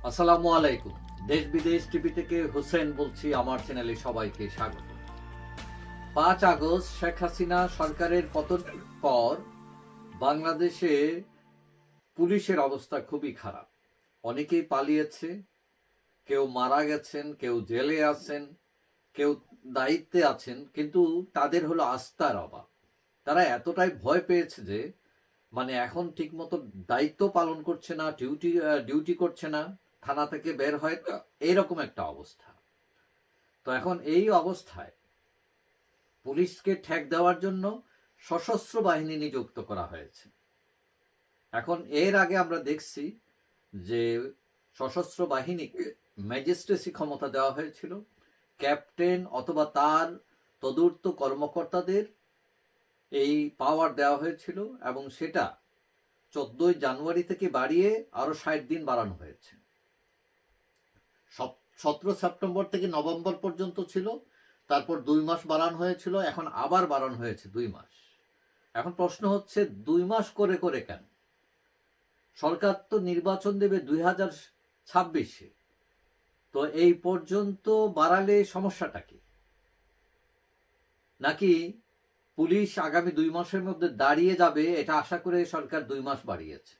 আসসালামু আলাইকুম। দেশ বিদেশ টিভি থেকে হোসেন বলছি, আমার চ্যানেলে সবাইকে স্বাগত। ৫ আগস্ট শেখ হাসিনা সরকারের পতনের পর বাংলাদেশে পুলিশের অবস্থা খুবই খারাপ। অনেকেই পালিয়েছে, কেউ মারা গেছেন, কেউ জেলে আছেন, কেউ দায়িত্বে আছেন, কিন্তু তাদের হলো আস্থার অভাব। তারা এতটাই ভয় পেয়েছে যে এখন ঠিকমতো দায়িত্ব পালন করছে না, ডিউটি করছে না, থানা থেকে বের হয় না, এইরকম একটা অবস্থা। তো এখন এই অবস্থায় পুলিশকে ঠেক দেওয়ার জন্য সশস্ত্র বাহিনী নিযুক্ত করা হয়েছে। এখন এর আগে আমরা দেখছি যে সশস্ত্র বাহিনীকে ম্যাজিস্ট্রেসি ক্ষমতা দেওয়া হয়েছিল, ক্যাপ্টেন অথবা তার তদূর্ত কর্মকর্তাদের এই পাওয়ার দেওয়া হয়েছিল, এবং সেটা 14 জানুয়ারি থেকে বাড়িয়ে আরো 60 দিন বাড়ানো হয়েছে। 17 সেপ্টেম্বর থেকে নভেম্বর পর্যন্ত ছিল, তারপর 2 মাস বাড়ানো হয়েছিল, এখন আবার বাড়ানো হয়েছে 2 মাস। এখন প্রশ্ন হচ্ছে 2 মাস করে করে কেন? সরকার তো নির্বাচন দেবে 2026-এ, তো এই পর্যন্ত বাড়ালে সমস্যাটা কি? নাকি পুলিশ আগামী 2 মাসের মধ্যে দাঁড়িয়ে যাবে এটা আশা করে সরকার 2 মাস বাড়িয়েছে?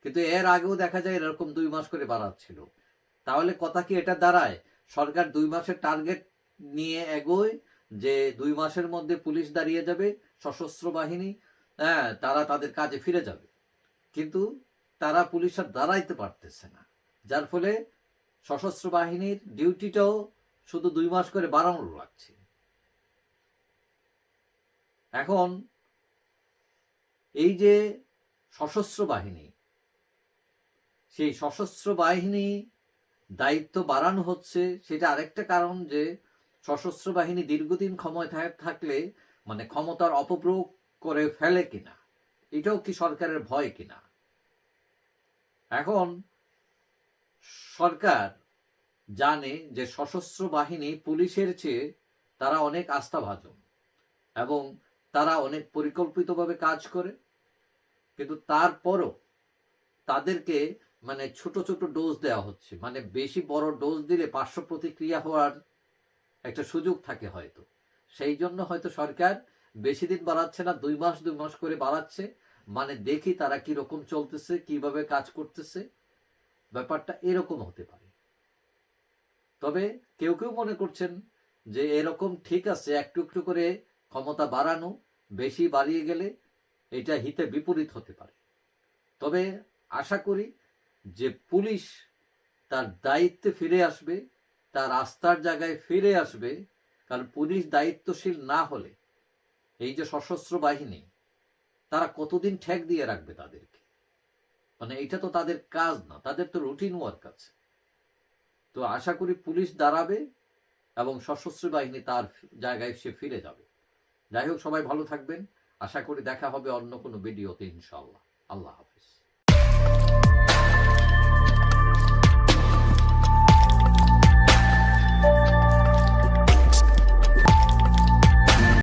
কিন্তু এর আগেও দেখা যায় এরকম 2 মাস করে বাড়াচ্ছিল। তাহলে কথা কি এটা দাঁড়ায় সরকার 2 মাসের টার্গেট নিয়ে এগোয়, যে 2 মাসের মধ্যে পুলিশ দাঁড়িয়ে যাবে, সশস্ত্র বাহিনী, হ্যাঁ, তারা তাদের কাজে ফিরে যাবে। কিন্তু তারা পুলিশ আর দাঁড়াইতে পারতেছে না, যার ফলে সশস্ত্র বাহিনীর ডিউটিটাও শুধু 2 মাস করে বাড়ানো লাগছে। এখন এই যে সশস্ত্র বাহিনী, সেই সশস্ত্র বাহিনী দায়িত্ব বাড়ানো হচ্ছে, সেটা আরেকটা কারণ যে সশস্ত্র বাহিনী দীর্ঘদিন ক্ষমতায় থাকলে ক্ষমতার অপপ্রয়োগ করে ফেলে কিনা, এটাও কি সরকারের ভয় কিনা? এখন সরকার জানে যে সশস্ত্র বাহিনী পুলিশের চেয়ে তারা অনেক আস্থাভাজন, এবং তারা অনেক পরিকল্পিতভাবে কাজ করে, কিন্তু তারপরও তাদেরকে ছোট ছোট ডোজ দেওয়া হচ্ছে। বেশি বড় ডোজ দিলে পার্শ্ব প্রতিক্রিয়া হওয়ার একটা সুযোগ থাকে হয়তো, সেই জন্য হয়তো সরকার বেশি দিন বাড়াচ্ছে না, 2 মাস করে বাড়াচ্ছে। দেখি তারা কি রকম চলতেছে, কিভাবে কাজ করতেছে, ব্যাপারটা এরকম হতে পারে। তবে কেউ কেউ মনে করছেন যে এরকম ঠিক আছে, একটু একটু করে ক্ষমতা বাড়ানো, বেশি বাড়িয়ে গেলে এটা হিতে বিপরীত হতে পারে। তবে আশা করি যে পুলিশ তার দায়িত্বে ফিরে আসবে, তার আস্থার জায়গায় ফিরে আসবে। কারণ পুলিশ দায়িত্বশীল না হলে এই যে সশস্ত্র বাহিনী, তারা কতদিন ঠেক দিয়ে রাখবে তাদেরকে? এটা তো তাদের কাজ না, তাদের তো রুটিন ওয়ার্ক আছে। তো আশা করি পুলিশ দাঁড়াবে এবং সশস্ত্র বাহিনী তার জায়গায় সে ফিরে যাবে। যাই হোক, সবাই ভালো থাকবেন। আশা করি দেখা হবে অন্য কোনো ভিডিওতে, ইনশাআল্লাহ। আল্লাহ হাফিজ।